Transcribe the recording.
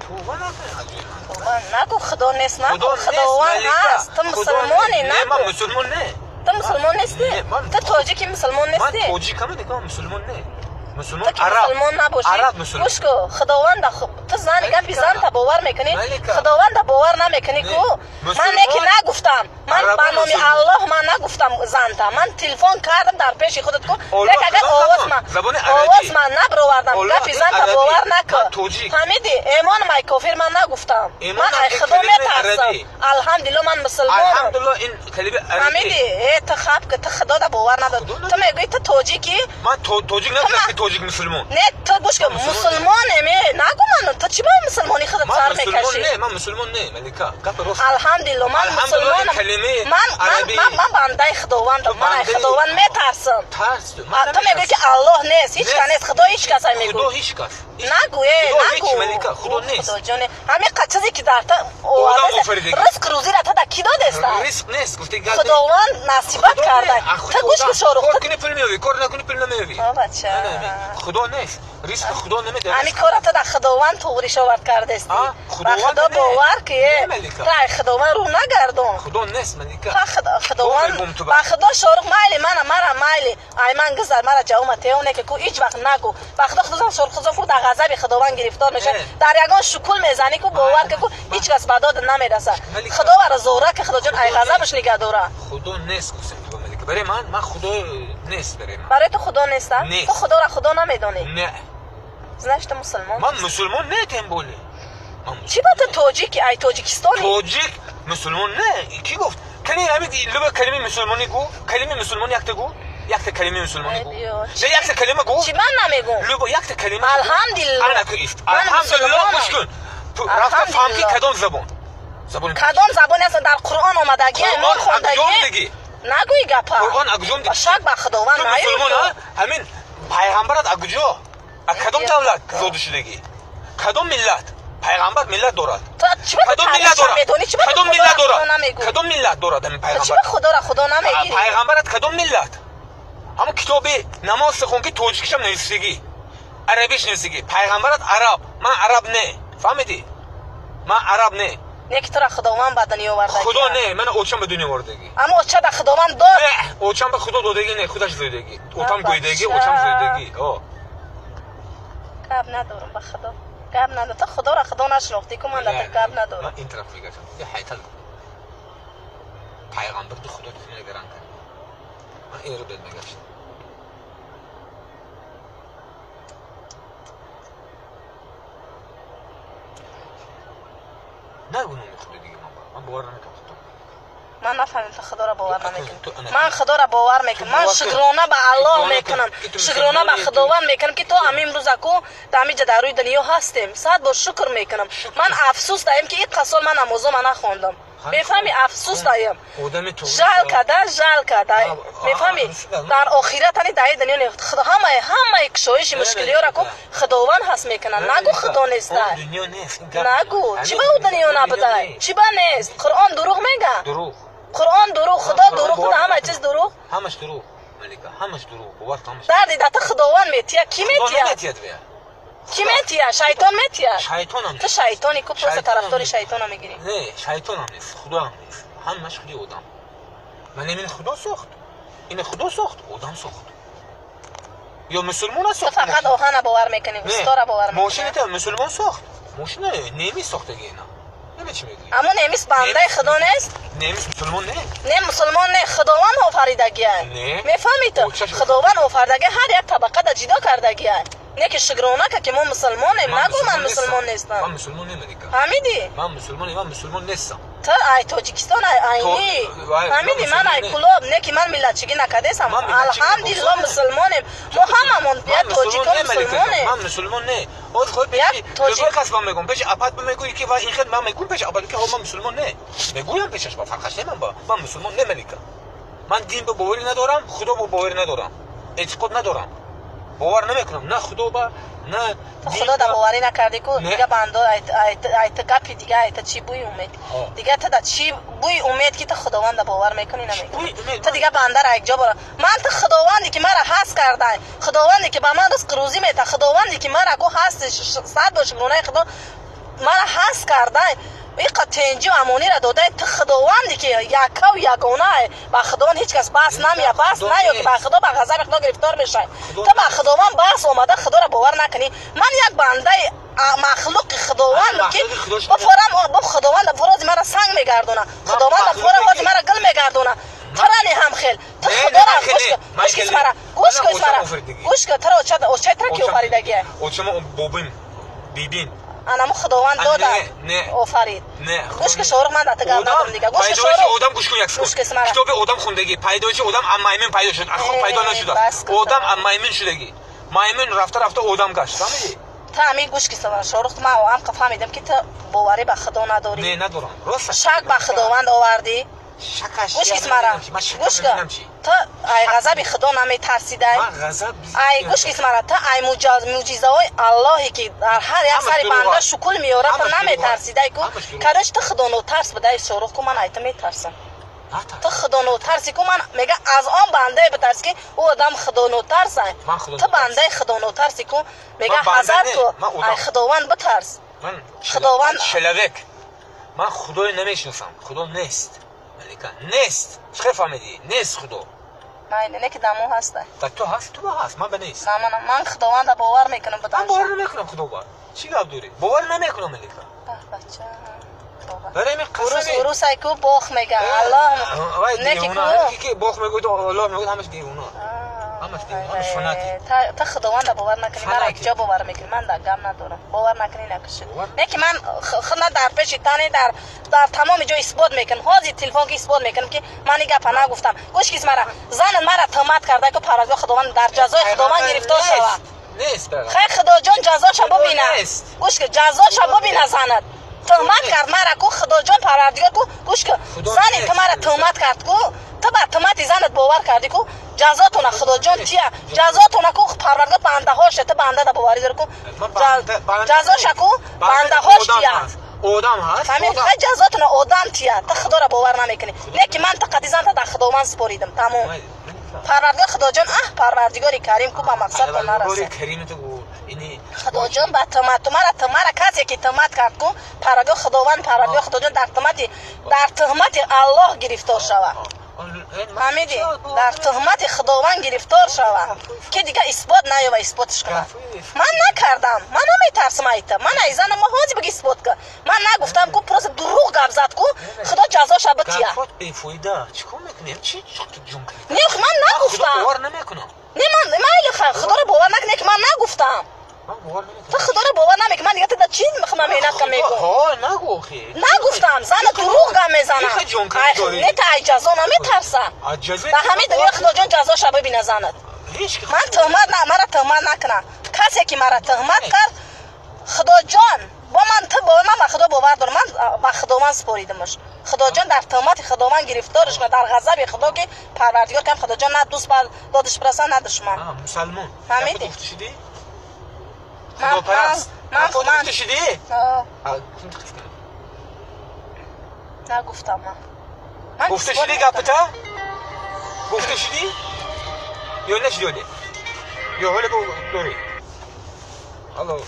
توبه نکن. نگو خدا نیست، نگو خداوند هست. تو مسلمانی؟ نه من مسلمان نه. تو مسلمان نیستی؟ تو تاجیکی مسلمان نیستی؟ من تاجیکم دیگه، مسلمان نه. مسلمان تو مسلمان نباشی. عرب مسلمان. گوش کو خداوند تو زنی گپی زن تا باور میکنی؟ خداوند باور نمیکنی کو؟ من یکی نگفتم. من به نام الله من نگفتم زن تا. من تلفن کردم در پیش خودت کو. لیک اگر آواز من نبروردم گپی زن تا باور نکن. فهمیدی؟ ایمان مای کافر من نگفتم. من ای خدا میترسم. الحمدلله من مسلمانم. الحمدلله این کلمه عربی. فهمیدی؟ تو خب که تو خدا دا باور نداری. تو میگی تو تاجیکی؟ من تاجیک نمیگم. تاجیک مسلمان نه تو گوش کن مسلمانه نگو من تو چی با مسلمانی خودت سر میکشی؟ نه من مسلمان نه ملکا گپ راست. الحمدلله من مسلمانم. من بنده خداوندم. من خداوند میترسم. تو میگی که الله نیست، هیچ کس نیست، خدا هیچ کس میگه. خدا هیچ کس. نگو ملکا خدا نیست. خدا جان همین چیزی که در تو رزق روزی را تا کی داده است؟ رزق نیست گفتی خداوند نصیبت کرده. تو گوش کن شاروخ کار کنی پول میوی، کار نکنی پول نمیوی. بچه خدا نیست، رزق خدا نمیده. همین کارا تو در خداوند توریش آورد کرده استی. با خدا باور که رای خداوند رو نگردون. خدا نیست ملکا. خداوند با خدا شاروخ مایلی مرا مایلی ایمان گذر مرا جومت اونه که کو هیچ وقت نگو. با خدا شاروخ خود در غضب خداوند گرفتار میشه. در یگان شکل میزنی کو باور که کو هیچ کس بداد نمیرسه. خدا ور زوره که خدا جان ای غضبش نگه داره. خدا نیست گفتم ملکا. برای من خدا نیست برای من. برای تو خدا نیست؟ تو خدا را خدا نمیدونی؟ نه. زنش تو مسلمان؟ من مسلمان نه تنبوله. چی با تو تاجیکی؟ ای تاجیکستانی؟ تاجیک مسلمان نه. کی گفت؟ کنی همین لب کلمه مسلمانی گو. کلمه مسلمانی یک تا گو. یک تا کلمه مسلمانی گو. نه یک تا کلمه گو. چی من نمیگم؟ لب یک تا کلمه. الحمدلله. انا کیست. الحمدلله خوش کن. تو رفت فهمی کدام زبان؟ کدام زبانی است در قرآن آمدگی؟ ما خوندگی؟ نگوی گپا. قرآن اگجام دیگه. شک به خداوند نیست. همین پیغمبرت اگجا. کدام دولت زاده شدگی؟ کدام ملت؟ پیغمبر ملت دارد. کدام ملت دارد؟ کدام ملت دارد؟ کدام ملت دارد همین پیغمبر؟ چی به خدا را خدا نمیگی؟ پیغمبرت کدام ملت؟ همون کتاب نماز خون که تاجیکشم نویسیگی. عربیش نویسیگی. پیغمبرت عرب. من عرب نه. فهمیدی؟ من عرب نه. یک تو را خداوند به دنیا آورده. خدا نه من اوچم به دنیا آوردگی. اما اوچه در خداوند داد. نه اوچم به خدا دادگی نه خودش زایدگی. اوتم گویدگی اوچم زایدگی. گپ ندارم به خدا. گپ ندارم. تو خدا را خدا نشناختی که من در گپ ندارم. من این طرف میگم. یه حیتل پیغمبر تو خدا تو نگران کن. من این رو بهت میگم. نگو نمیخواد دیگه من باور نمیکنم. من نفهمم تو خدا را باور نمیکنم. من خدا را باور میکنم. من شکرانه به الله میکنم. شکرانه به خداوند میکنم که تو همین روز کو دمی در روی دنیا هستیم. صد بار شکر میکنم. من افسوس دارم که این قسال من نماز من نخوندم. میفهمی افسوس دارم. جال کده میفهمی در آخرت هنی در دنیا نه خدا همه کشایش مشکلی ها را کو خداوند هست میکنن. نگو خدا نیست. دنیا نیست. نگو چی به دنیا نبوده؟ چی به نیست؟ قرآن دروغ میگه. دروغ. قرآن دروغ. خدا دروغ بوده. همه چیز دروغ. همش دروغ ملکا. همش دروغ. باور همش. دردی دتا خداوند میتیه. کی میتیه؟ کی میتیه؟ شیطان میتیه. شیطان هم. تو شیطانی کو پس طرفدار شیطان میگیری؟ نه شیطان هم نیست. خدا هم نیست. همش خودی آدم. من این خدا ساخت. این خدا ساخت. آدم ساخت. یا مسلمان ساخت. تو فقط آهن باور میکنی. استاره باور میکنی. ماشین تو مسلمان ساخت. ماشین نمی ساختگی اینا. نمی‌چی میگی؟ اما نمیس بنده خدا نیست؟ نمیس مسلمان نه. نه مسلمان نه خداوند آفریدگی است. میفهمی تو؟ خداوند آفریدگی هر یک طبقه را جدا کردگی است. نه که شکرانه که ما مسلمانیم. نگو من مسلمان نیستم. من مسلمان نمی‌دیگم. فهمیدی؟ من مسلمان نیستم. تو ای تاجیکستان اینی فهمیدی من ای کلوب نه که من ملتچگی نکردم. الحمدلله مسلمانیم. ما هممون بیا تاجیکان مسلمانیم. من مسلمان نه. خود خود بگی کسبم میگم پیش اپات بمیگویی که این خد من میگم پیش اپات که من مسلمان نه. میگویم پیشش با فرقش نمی‌کنم با من مسلمان نمی‌کنم. من دین به باوری ندارم، خدا به باوری ندارم. اعتقاد ندارم. باور نمیکنم نه خدا با نه خدا در باوری نکردی کو دیگه بنده ایت گپی دیگه ایت چی بوی امید دیگه تو چی بوی امید که تو خداوند باور میکنی نمیکنی تو دیگه بنده را یک جا برو من تو خداوندی که مرا هست کرده خداوندی که به من رزق روزی میده خداوندی که مرا کو هست صد باش گونه خدا مرا حس کرده این قطنجی و امونی را داده تو خداوندی که یکا و یگانه با خداوند هیچ کس بحث نمیه بحث نیا که با خدا با غضب خدا گرفتار بشه تو با خداوند بحث اومده خدا را باور نکنی من یک بنده مخلوق خداوند که با خداوند فراز مرا سنگ میگردونه خداوند فراز مرا گل میگردونه ترانی هم خیل تو خدا را گوش کس مرا گوش که ترا اوچه ترا که آفریدگیه اوچه ما ببین انا خداوند داده آفرید گوش که شورق من داده گل ندارم دیگه گوش که شورق آدم گوش کن یک سکون کتاب آدم خوندگی پیدایش آدم ام میمون پیدا شد اخو پیدا نشد آدم ام میمون شدگی میمون رفته آدم گشت فهمیدی تا همین گوش که شورق ما هم فهمیدم که تو باوری به خدا نداری نه ندارم راست شک به خداوند آوردی گوش کس مرا گوش که تو ای غضب خدا نمی ترسیده من غضب ای گوش کس مرا تو ای معجزه های اللهی که در هر یک سری بنده شکل میاره تو نمی ترسیده کارش تو خدا نو ترس بده شروع کو من ایت می ترسم تو خدا نو ترسی کو من میگه از آن بنده بترس که او آدم خدا نو ترسه تو بنده خدا نو ترسی کو میگه حضرت تو ای خداوند بترس من خداوند شلوک من خدای نمیشناسم خدا نیست نیست چه فهمیدی نیست خدا نه که دمو هسته تو هست تو هست من به نیست نه من خداوند باور میکنم من باور نمیکنم خدا چی گپ داری باور نمیکنم ملیکا بچه برای من قسم روز کو باخ میگه الله نه که باخ میگه تو الله میگه همش دیوونه همش تا خداوند باور نکنی من اکجا باور میکنی من در گم ندارم باور نکنی نکشه نه که من خودم در پیش تانی در تمام جا اثبات میکنم حاضر تلفن که اثبات میکنم که من این گپ نگفتم گوش کس مرا تهمت کرده که پاراگاه خداوند در جزای خداوند گرفتار شود نیست خیر خدا جان جزاش ببینه گوش که جزاش ببینه زند تهمت کرد مرا کو خدا جان پروردگار کو گوش که زنی تو مرا تهمت کرد کو تو بر تهمت زنت باور کردی کو جزاتونه خدا جان چیه جزاتونه کو پروردگار بنده هاش تو بنده دا باوری داره کو جزاش کو بنده هاش چیه آدم هست همین خیلی جزاتونه آدم چیه تو خدا را باور نمیکنی نه که من تقدی زنت در خداوند سپاریدم تمام پروردگار خدا جان پروردگار کریم کو با مقصد نرسه خدا جان با تهمت مرا کسی که تهمت کرد کو پروردگار خدا جان در تهمت الله گرفتار شود فهمیدی در تهمت خداوند گرفتار شود که دیگه اثبات نه و اثباتش کنه من نکردم من نمیترسم ایتا من ایزن ما حاضر بگی اثبات که من نگفتم کو پروس دروغ گپ زد کو خدا جزاش بتیه بیفایده چیکار میکنیم چی جون نه من نگفتم باور نمیکنم نه من خدا رو باور نکنه که من نگفتم تو خدا رو باور نمیکنی من دیگه تو چی میخوام مهنت کنم میگم ها نگو خیر نگفتم زن دروغ گم میزنه نه تا اجازه نمیترسم به همین دنیا خدا جان جزاش ببینه زنت من تهمت نه مرا تهمت نکنه کسی که مرا تهمت کرد خدا جان با من تو با من خدا باور دارم من با خداوند سپاریدمش خدا جان در تهمت خداوند گرفتارش کنه در غضب خدا که پروردگار کم خدا جان نه دوست دادش پرسان نه دشمن مسلمان فهمیدی خدا پرست من گفته شدی؟ نگفتم من گفته شدی گپتا؟ گفته شدی؟ یا نشدی؟ یا حالا داری؟ الله